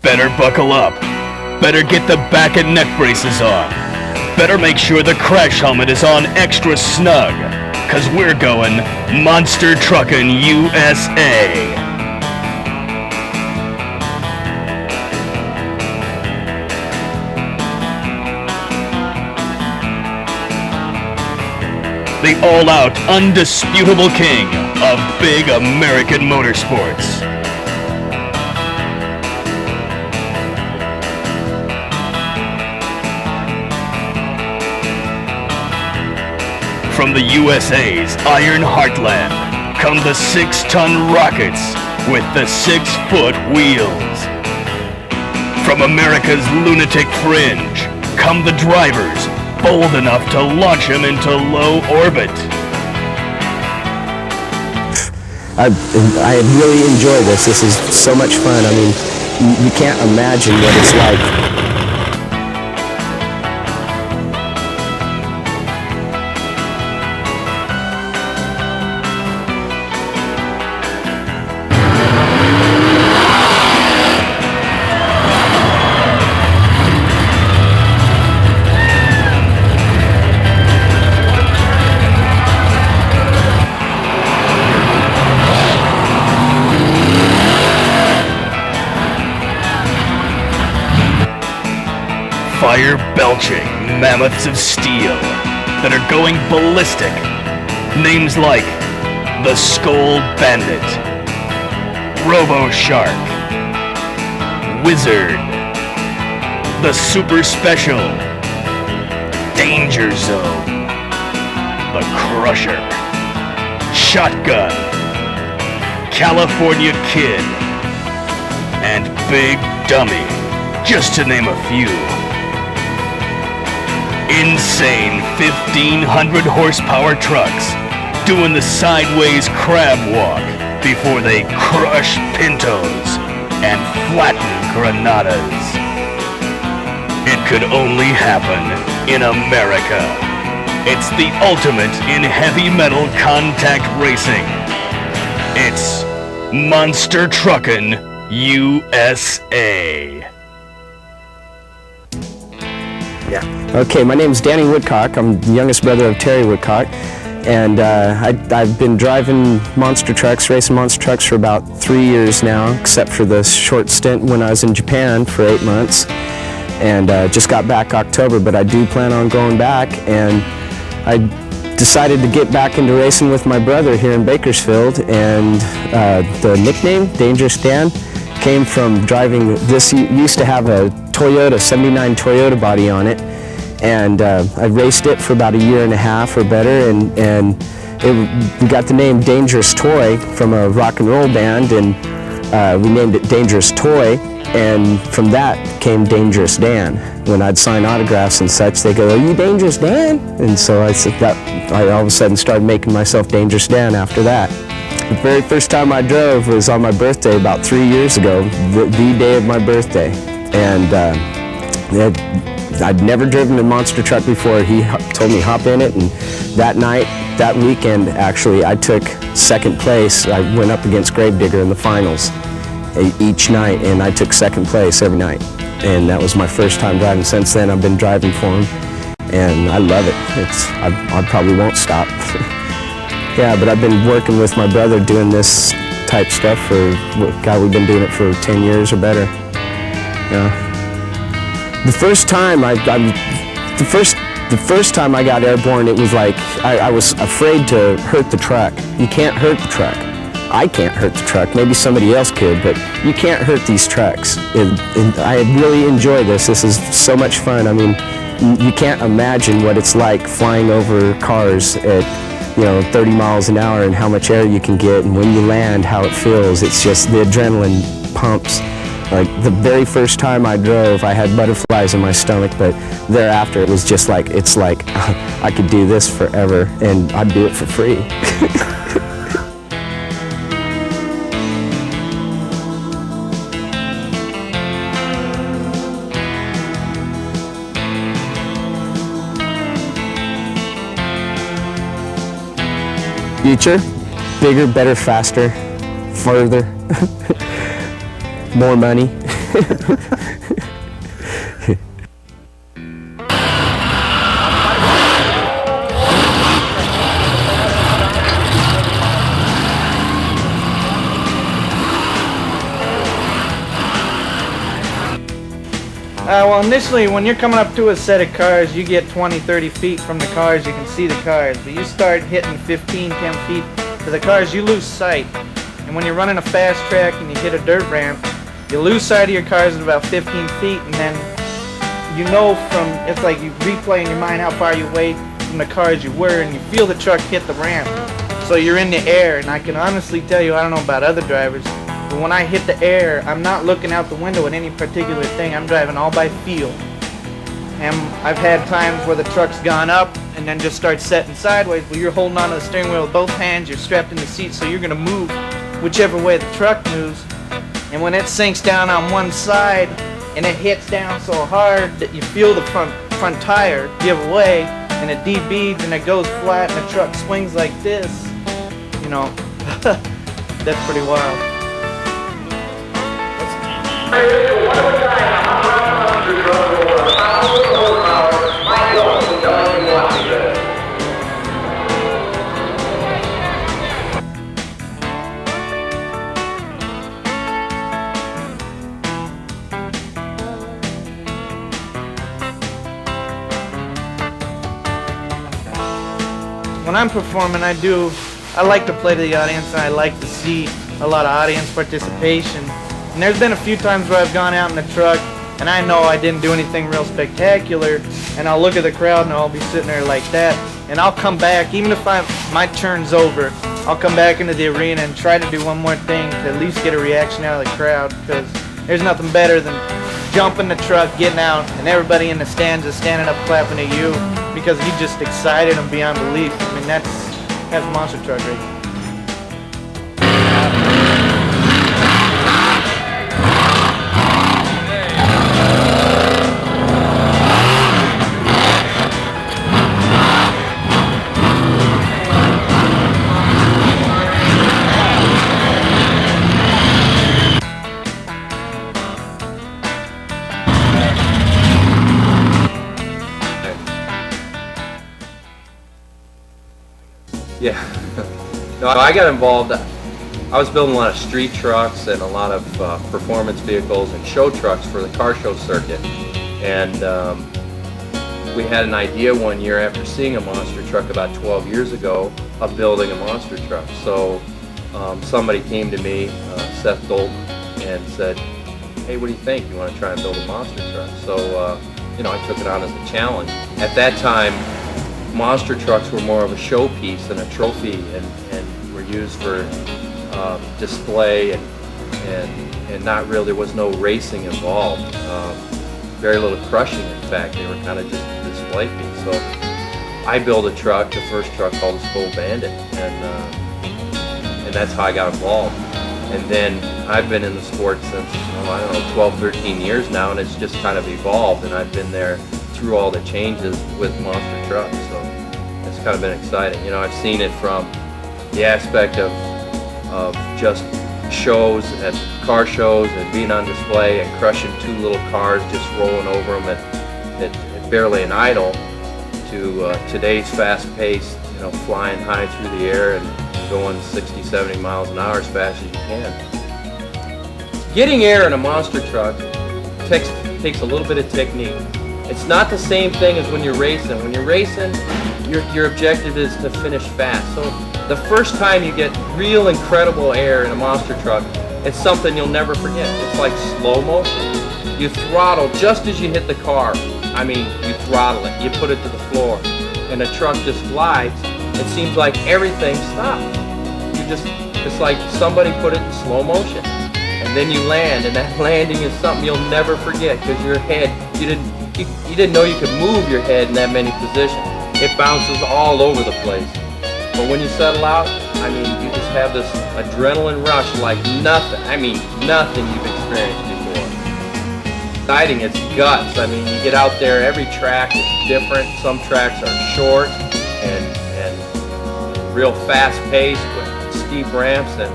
Better buckle up. Better get the back and neck braces on. Better make sure the crash helmet is on extra snug, 'cause we're going Monster Truckin' USA. The all-out, undisputable king of big American motorsports. From the USA's Iron Heartland come the 6-ton rockets with the 6-foot wheels. From America's lunatic fringe come the drivers bold enough to launch him into low orbit. I really enjoy this. This is so much fun. I mean, you can't imagine what it's like. Fire-belching mammoths of steel that are going ballistic. Names like the Skull Bandit, Robo-Shark, Wizard, the Super Special, Danger Zone, the Crusher, Shotgun, California Kid, and Big Dummy, just to name a few. Insane 1,500 horsepower trucks doing the sideways crab walk before they crush Pintos and flatten Granadas. It could only happen in America. It's the ultimate in heavy metal contact racing. It's Monster Truckin' USA. Yeah. Okay, my name's Danny Woodcock. I'm the youngest brother of Terry Woodcock, and I've been driving monster trucks, racing monster trucks for about 3 years now, except for the short stint when I was in Japan for 8 months, and just got back October, but I do plan on going back, and I decided to get back into racing with my brother here in Bakersfield, and the nickname, Dangerous Dan, came from driving this. Used to have a Toyota, 79 Toyota body on it, and I raced it for about 1.5 years or better, and we got the name Dangerous Toy from a rock and roll band, and we named it Dangerous Toy, and from that came Dangerous Dan. When I'd sign autographs and such, they go, "Are you Dangerous Dan?" And so I said that, I all of a sudden started making myself Dangerous Dan after that. The very first time I drove was on my birthday about 3 years ago, the day of my birthday. And I'd never driven a monster truck before. He told me hop in it, and that night, that weekend actually, I took second place. I went up against Gravedigger in the finals each night, and I took second place every night. And that was my first time driving. Since then, I've been driving for him, and I love it. I probably won't stop. Yeah, but I've been working with my brother doing this type stuff for, God, we've been doing it for 10 years or better. Yeah. The first time the first time I got airborne, it was like I was afraid to hurt the truck. You can't hurt the truck. I can't hurt the truck. Maybe somebody else could, but you can't hurt these trucks. And I really enjoy this. This is so much fun. I mean, you can't imagine what it's like flying over cars at 30 miles an hour, and how much air you can get, and when you land, how it feels. It's just the adrenaline pumps. Like the very first time I drove, I had butterflies in my stomach, but thereafter it was just like, it's like I could do this forever, and I'd do it for free. Future, bigger, better, faster, further, more money. Well, initially, when you're coming up to a set of cars, you get 20, 30 feet from the cars, you can see the cars. But you start hitting 15, 10 feet to the cars, you lose sight. And when you're running a fast track and you hit a dirt ramp, you lose sight of your cars at about 15 feet, and then you know it's like you replay in your mind how far you away from the cars you were, and you feel the truck hit the ramp. So you're in the air, and I can honestly tell you, I don't know about other drivers, but when I hit the air, I'm not looking out the window at any particular thing. I'm driving all by feel. And I've had times where the truck's gone up and then just starts setting sideways. Well, you're holding onto the steering wheel with both hands. You're strapped in the seat, so you're going to move whichever way the truck moves. And when it sinks down on one side and it hits down so hard that you feel the front tire give way, and it debeads and it goes flat and the truck swings like this, you know, that's pretty wild. When I'm performing, I like to play to the audience, and I like to see a lot of audience participation. And there's been a few times where I've gone out in the truck and I know I didn't do anything real spectacular, and I'll look at the crowd and I'll be sitting there like that, and I'll come back, even if my turn's over, I'll come back into the arena and try to do one more thing to at least get a reaction out of the crowd, because there's nothing better than jumping the truck, getting out, and everybody in the stands is standing up clapping at you because you just excited them beyond belief. I mean, that's monster truck racing. Yeah. No, I got involved. I was building a lot of street trucks and a lot of performance vehicles and show trucks for the car show circuit. And we had an idea one year after seeing a monster truck about 12 years ago of building a monster truck. So somebody came to me, Seth Dalton, and said, hey, what do you think? You want to try and build a monster truck? So, you know, I took it on as a challenge. At that time, monster trucks were more of a showpiece than a trophy, and were used for display, and not really, there was no racing involved. Very little crushing, in fact. They were kind of just a display piece. So I built a truck, the first truck, called the Skull Bandit, and that's how I got involved. And then I've been in the sport since, I don't know, 12, 13 years now, and it's just kind of evolved, and I've been there through all the changes with monster trucks. So it's kind of been exciting. You know, I've seen it from the aspect of just shows at car shows and being on display and crushing two little cars, just rolling over them at barely an idle, to today's fast-paced, you know, flying high through the air and going 60, 70 miles an hour as fast as you can. Getting air in a monster truck takes a little bit of technique. It's not the same thing as when you're racing. When you're racing, your objective is to finish fast. So the first time you get real incredible air in a monster truck, it's something you'll never forget. It's like slow motion. You throttle just as you hit the car. I mean, you throttle it, you put it to the floor, and the truck just glides. It seems like everything stops. It's like somebody put it in slow motion. And then you land, and that landing is something you'll never forget, because your head, you didn't know you could move your head in that many positions. It bounces all over the place. But when you settle out, I mean, you just have this adrenaline rush like nothing. I mean, nothing you've experienced before. Exciting, it's guts. I mean, you get out there, every track is different. Some tracks are short and real fast paced with steep ramps, and